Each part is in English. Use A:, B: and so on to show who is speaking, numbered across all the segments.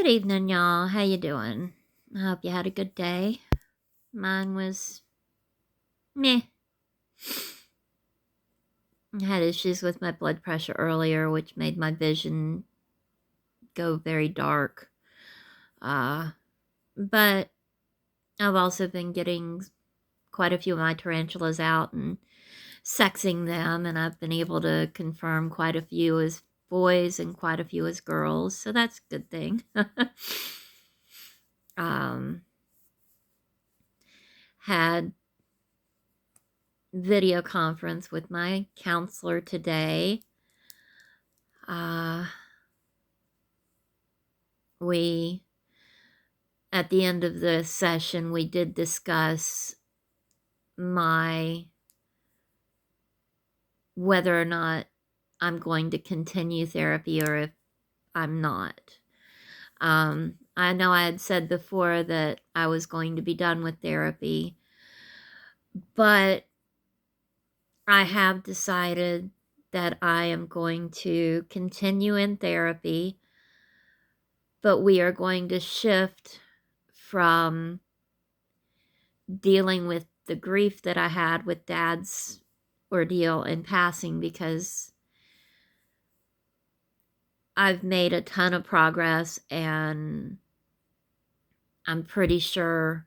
A: Good evening, y'all. How you doing? I hope you had a good day. Mine was meh. I had issues with my blood pressure earlier, which made my vision go very dark. But I've also been getting quite a few of my tarantulas out and sexing them, and I've been able to confirm quite a few as boys and quite a few as girls, so that's a good thing. um, had video conference with my counselor today. Uh, we, at the end of the session, we did discuss my whether or not I'm going to continue therapy or if I'm not. I know I had said before that I was going to be done with therapy, but I have decided that I am going to continue in therapy, but we are going to shift from dealing with the grief that I had with Dad's ordeal and passing, because I've made a ton of progress and I'm pretty sure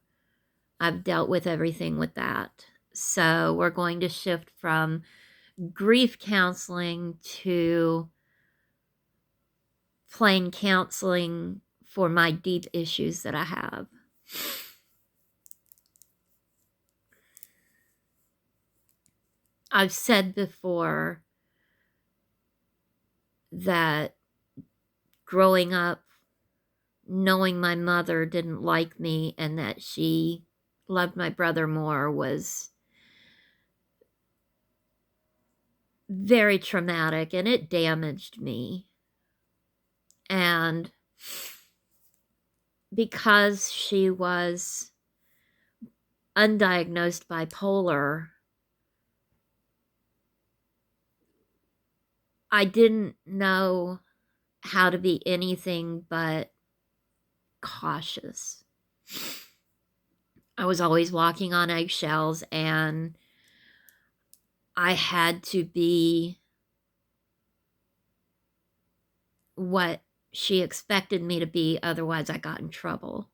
A: I've dealt with everything with that. So we're going to shift from grief counseling to plain counseling for my deep issues that I have. I've said before that growing up, knowing my mother didn't like me and that she loved my brother more was very traumatic, and it damaged me. And because she was undiagnosed bipolar, I didn't know how to be anything but cautious. I was always walking on eggshells, and I had to be what she expected me to be, otherwise I got in trouble.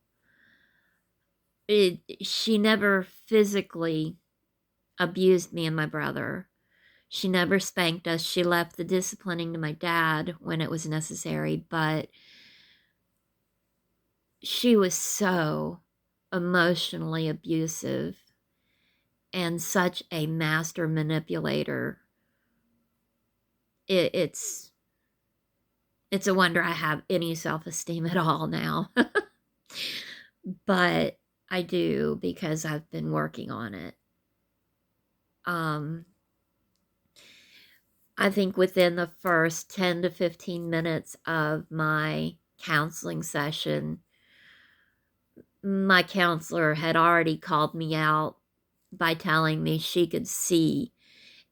A: She never physically abused me and my brother. She never spanked us. She left the disciplining to my dad when it was necessary, but she was so emotionally abusive and such a master manipulator. It's a wonder I have any self-esteem at all now. But I do, because I've been working on it. I think within the first 10 to 15 minutes of my counseling session, my counselor had already called me out by telling me she could see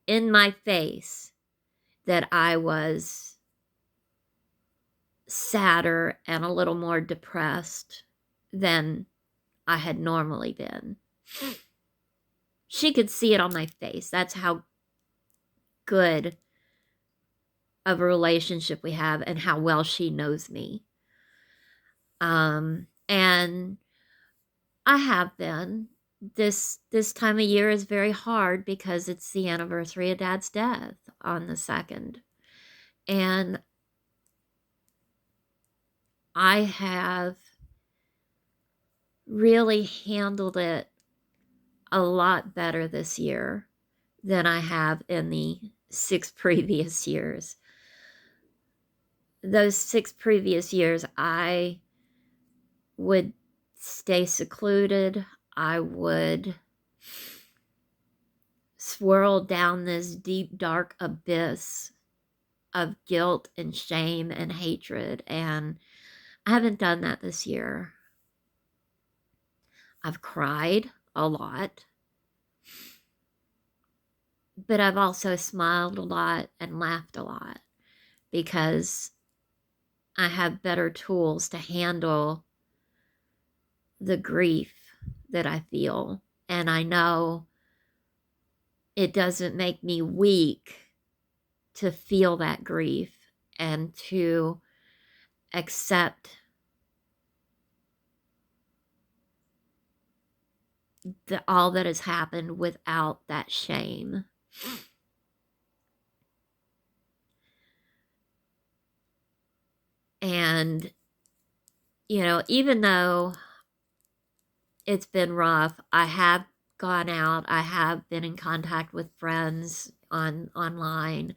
A: in my face that I was sadder and a little more depressed than I had normally been. She could see it on my face. That's how good of a relationship we have and how well she knows me. And I have been. This time of year is very hard because it's the anniversary of Dad's death on the 2nd. And I have really handled it a lot better this year than I have in the 6 previous years. Those 6 previous years, I would stay secluded. I would swirl down this deep, dark abyss of guilt and shame and hatred, and I haven't done that this year. I've cried a lot, but I've also smiled a lot and laughed a lot, because I have better tools to handle the grief that I feel. And I know it doesn't make me weak to feel that grief and to accept all that has happened without that shame. And, even though it's been rough, I have gone out, I have been in contact with friends online.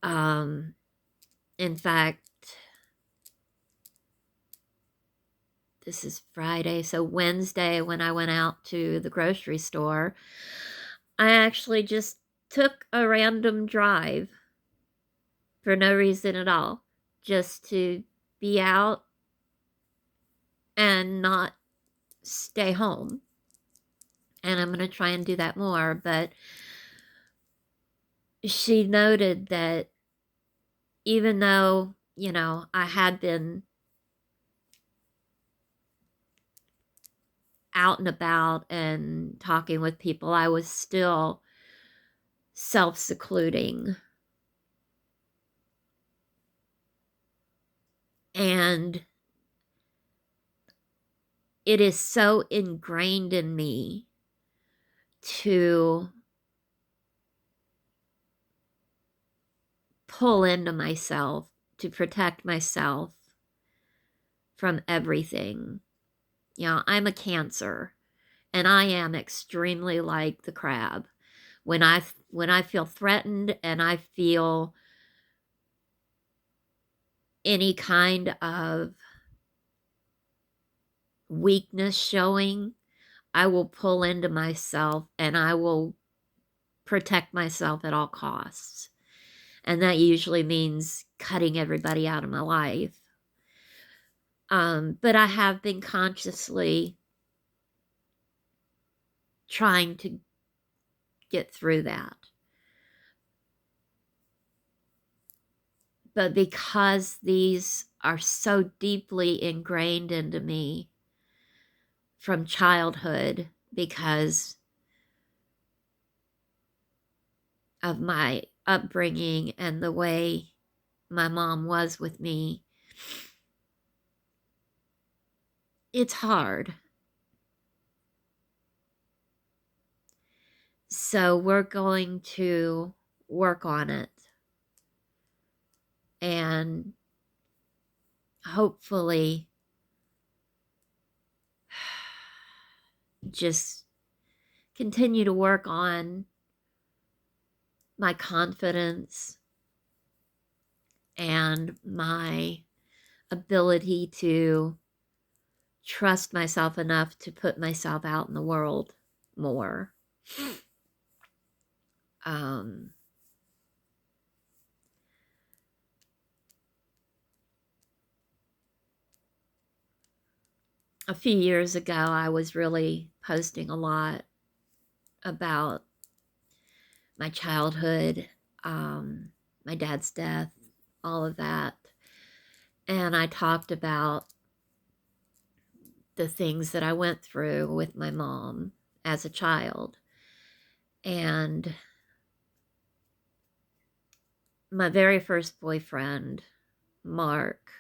A: In fact, this is Friday, so Wednesday when I went out to the grocery store, I actually just took a random drive for no reason at all, just to be out and not stay home. And I'm going to try and do that more. But she noted that even though, I had been out and about and talking with people, I was still self-secluding. And it is so ingrained in me to pull into myself, to protect myself from everything. I'm a Cancer, and I am extremely like the crab. When I feel threatened and I feel any kind of weakness showing, I will pull into myself and I will protect myself at all costs. And that usually means cutting everybody out of my life. But I have been consciously trying to get through that. But because these are so deeply ingrained into me from childhood, because of my upbringing and the way my mom was with me, it's hard. So we're going to work on it. And hopefully just continue to work on my confidence and my ability to trust myself enough to put myself out in the world more. A few years ago, I was really posting a lot about my childhood, my dad's death, all of that. And I talked about the things that I went through with my mom as a child. And my very first boyfriend, Mark,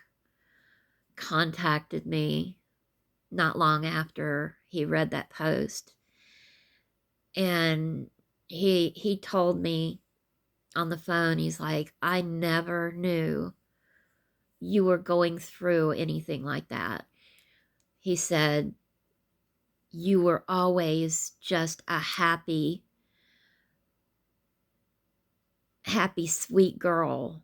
A: contacted me not long after he read that post. And he told me on the phone, he's like, I never knew you were going through anything like that. He said, you were always just a happy, sweet girl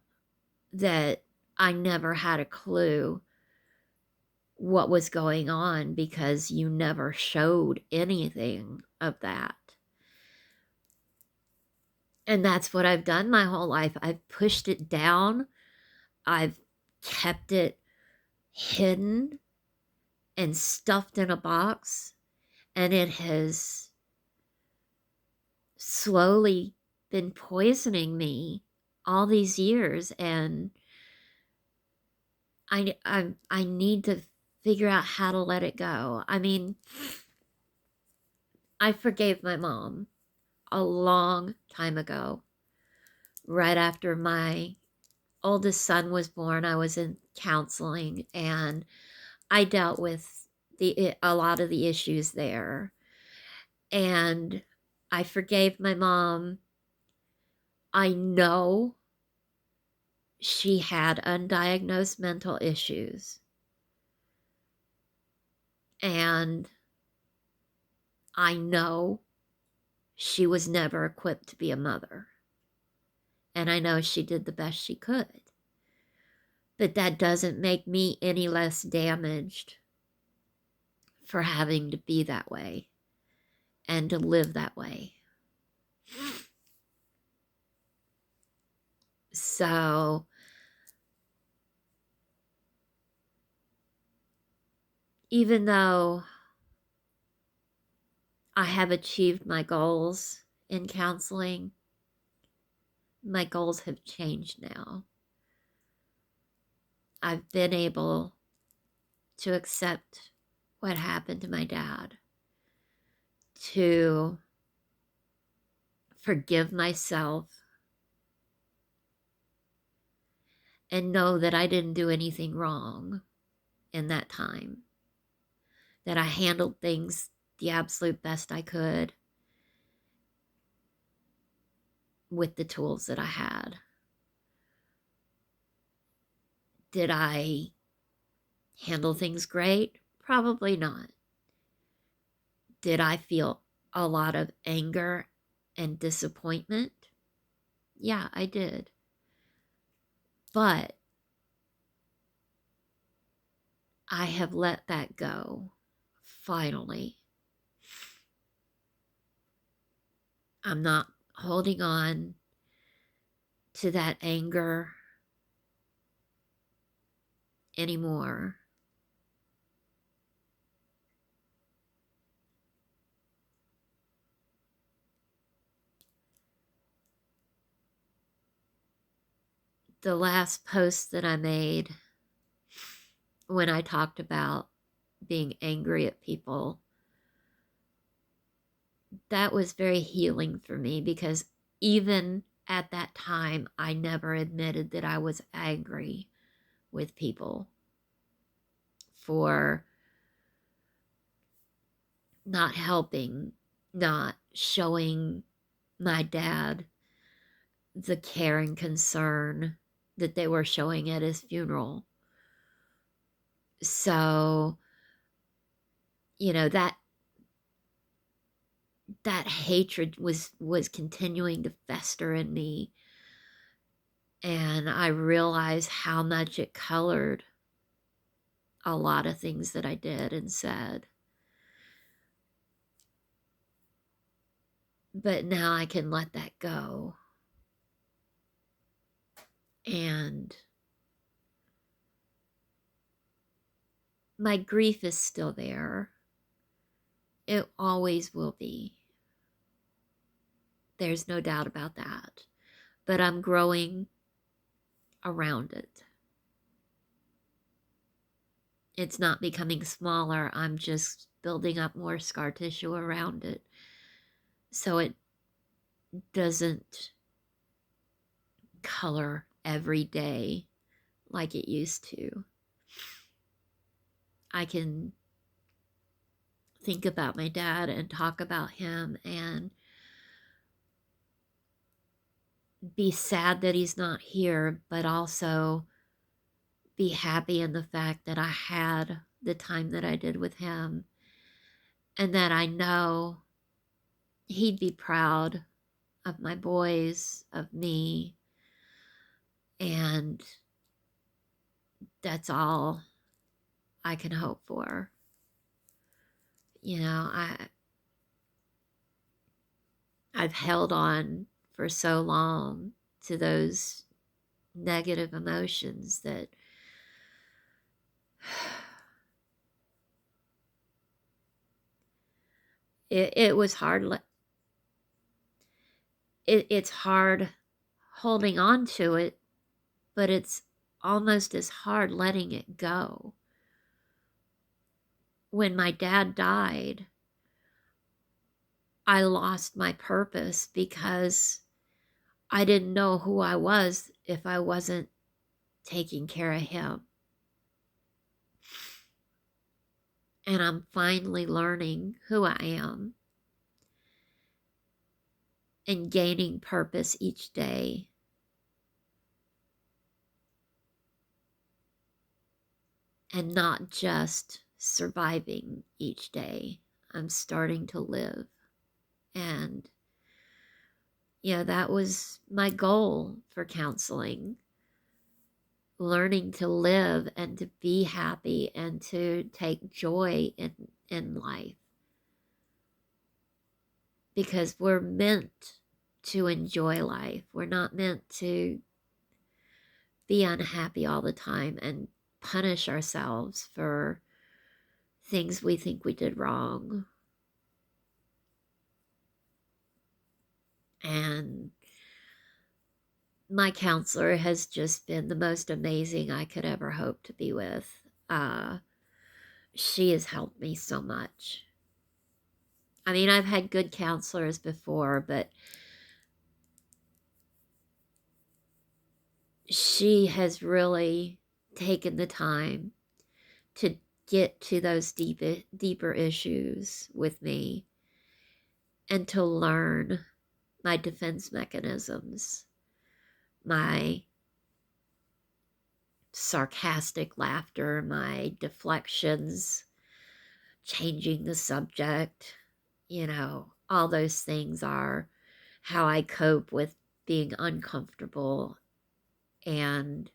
A: that I never had a clue what was going on because you never showed anything of that. And that's what I've done my whole life. I've pushed it down. I've kept it hidden and stuffed in a box. And it has slowly been poisoning me all these years. And I need to figure out how to let it go. I mean, I forgave my mom a long time ago. Right after my oldest son was born, I was in counseling and I dealt with a lot of the issues there. And I forgave my mom. I know she had undiagnosed mental issues. And I know she was never equipped to be a mother. And I know she did the best she could. But that doesn't make me any less damaged for having to be that way and to live that way. So, even though I have achieved my goals in counseling, my goals have changed now. I've been able to accept what happened to my dad, to forgive myself, and know that I didn't do anything wrong in that time, that I handled things the absolute best I could with the tools that I had. Did I handle things great? Probably not. Did I feel a lot of anger and disappointment? Yeah, I did. But I have let that go. Finally. I'm not holding on to that anger anymore. The last post that I made when I talked about being angry at people, that was very healing for me because even at that time, I never admitted that I was angry with people for not helping, not showing my dad the care and concern that they were showing at his funeral. So, you know, that hatred was continuing to fester in me, and I realized how much it colored a lot of things that I did and said. But now I can let that go. And my grief is still there. It always will be. There's no doubt about that. But I'm growing around it. It's not becoming smaller. I'm just building up more scar tissue around it. So it doesn't color every day like it used to. I can think about my dad and talk about him and be sad that he's not here, but also be happy in the fact that I had the time that I did with him and that I know he'd be proud of my boys, of me, and that's all I can hope for. You know, I've held on for so long to those negative emotions that it was hard. It's hard holding on to it, but it's almost as hard letting it go. When my dad died, I lost my purpose because I didn't know who I was if I wasn't taking care of him. And I'm finally learning who I am and gaining purpose each day. And not just surviving each day. I'm starting to live. And, that was my goal for counseling. Learning to live and to be happy and to take joy in life. Because we're meant to enjoy life. We're not meant to be unhappy all the time and punish ourselves for things we think we did wrong. And my counselor has just been the most amazing I could ever hope to be with. She has helped me so much. I mean, I've had good counselors before, but she has really taken the time to get to those deeper issues with me and to learn my defense mechanisms, my sarcastic laughter, my deflections, changing the subject, all those things are how I cope with being uncomfortable and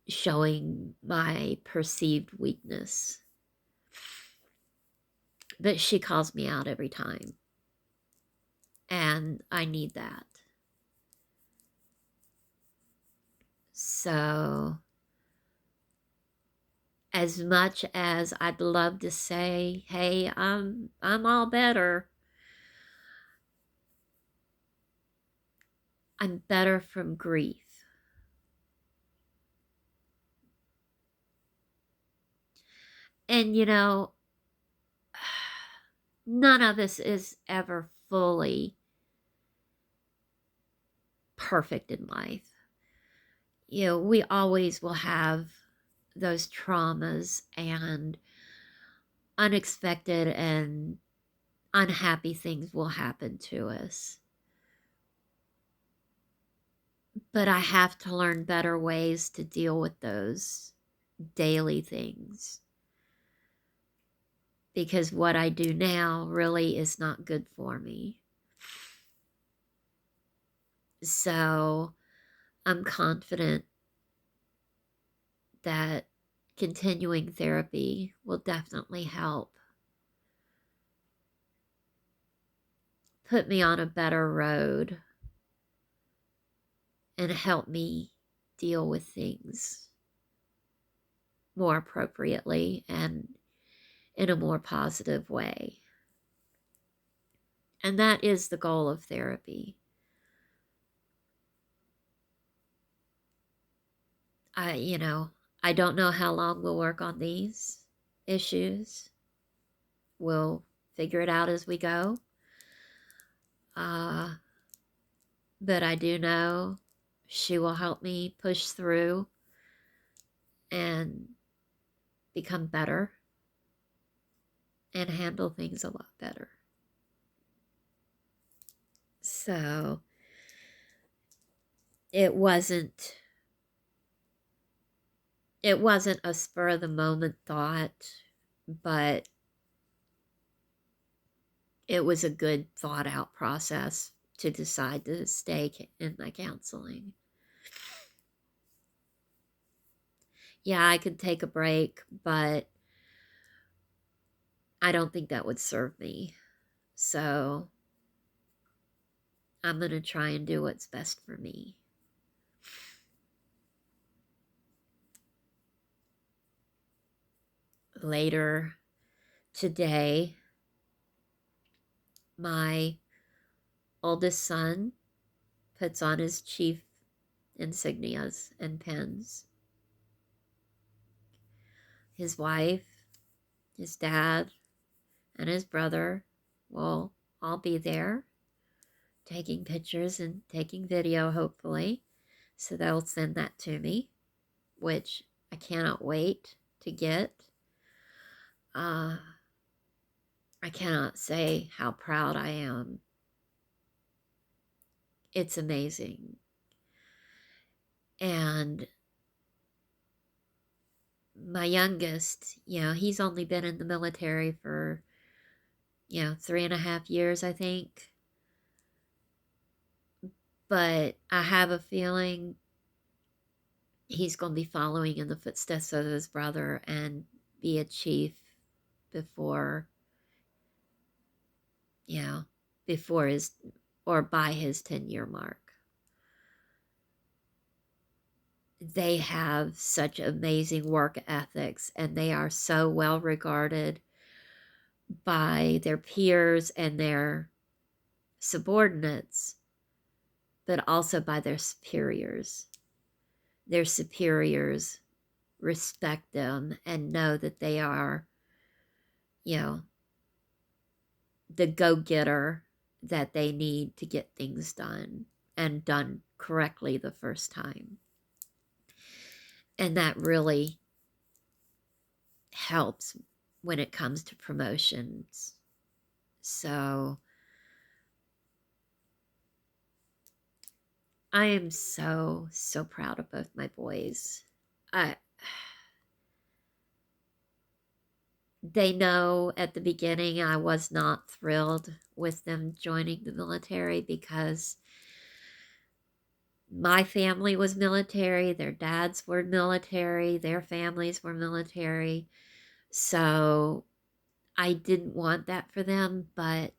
A: showing my perceived weakness. But she calls me out every time. And I need that. So, as much as I'd love to say, hey, I'm all better, I'm better from grief. And none of us is ever fully perfect in life. We always will have those traumas and unexpected and unhappy things will happen to us. But I have to learn better ways to deal with those daily things. Because what I do now really is not good for me. So I'm confident that continuing therapy will definitely help put me on a better road and help me deal with things more appropriately and in a more positive way. And that is the goal of therapy. I don't know how long we'll work on these issues. We'll figure it out as we go. But I do know she will help me push through and become better and handle things a lot better. So it wasn't a spur of the moment thought, but it was a good thought out process to decide to stay in my counseling. Yeah, I could take a break, but I don't think that would serve me. So I'm going to try and do what's best for me. Later today, my oldest son puts on his chief insignias and pins. His wife, his dad, and his brother will all be there taking pictures and taking video, hopefully. So they'll send that to me, which I cannot wait to get. I cannot say how proud I am. It's amazing. And my youngest, he's only been in the military for, 3.5 years, I think. But I have a feeling he's going to be following in the footsteps of his brother and be a chief before, before his, or by his 10-year mark. They have such amazing work ethics, and they are so well regarded by their peers and their subordinates, but also by their superiors. Their superiors respect them and know that they are, the go-getter that they need to get things done and done correctly the first time. And that really helps when it comes to promotions. So I am so, so proud of both my boys. They know at the beginning I was not thrilled with them joining the military because my family was military, their dads were military, their families were military. So I didn't want that for them, but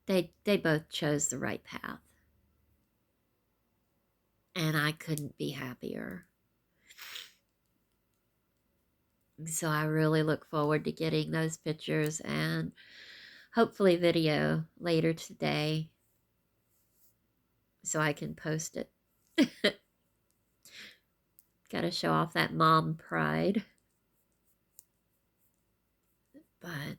A: they both chose the right path. And I couldn't be happier. So I really look forward to getting those pictures and hopefully video later today so I can post it. Gotta show off that mom pride. But,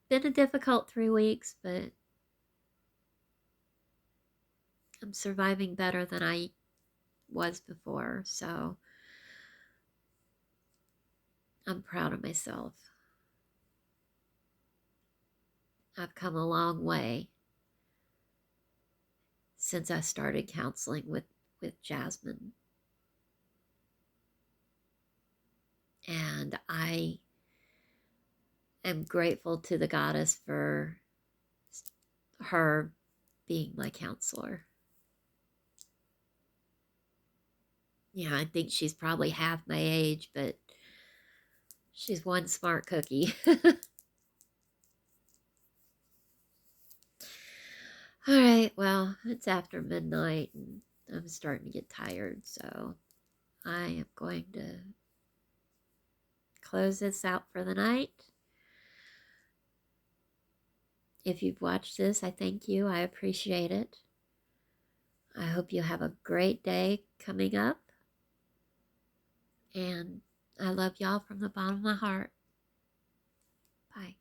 A: been a difficult 3 weeks, but I'm surviving better than I was before, so I'm proud of myself. I've come a long way since I started counseling with Jasmine. And I am grateful to the goddess for her being my counselor. I think she's probably half my age, but she's one smart cookie. All right, well, it's after midnight and I'm starting to get tired, so I am going to close this out for the night. If you've watched this, I thank you. I appreciate it. I hope you have a great day coming up. And I love y'all from the bottom of my heart. Bye.